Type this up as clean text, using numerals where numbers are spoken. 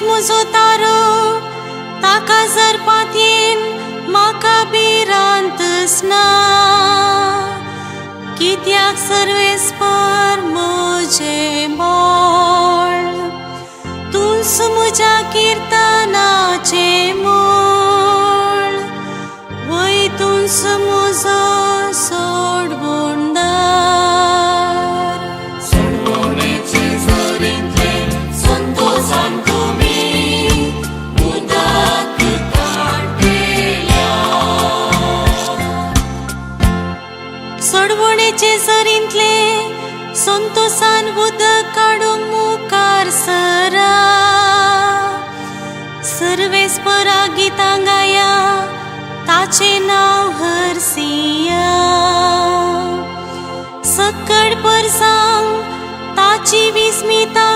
मुजो तारो ताका जर पातयेन म्हाका भिरांतसना कित्याक सर्वेस्पर म्हजे बोळ तुस म्हज्या किर्तनाचे मूळ वय तुस म्हजो सोडबोंडार सोडवणेचे झरींतले संतोषान तुमी उदक काडलेल्या सोडवणेचे झरींतले संतोषान उदक काडूंक मुखार सरा सर्वेस्परा गितां गाया ताचे नांव हरसिया सकड परसांग ताची विस्मिता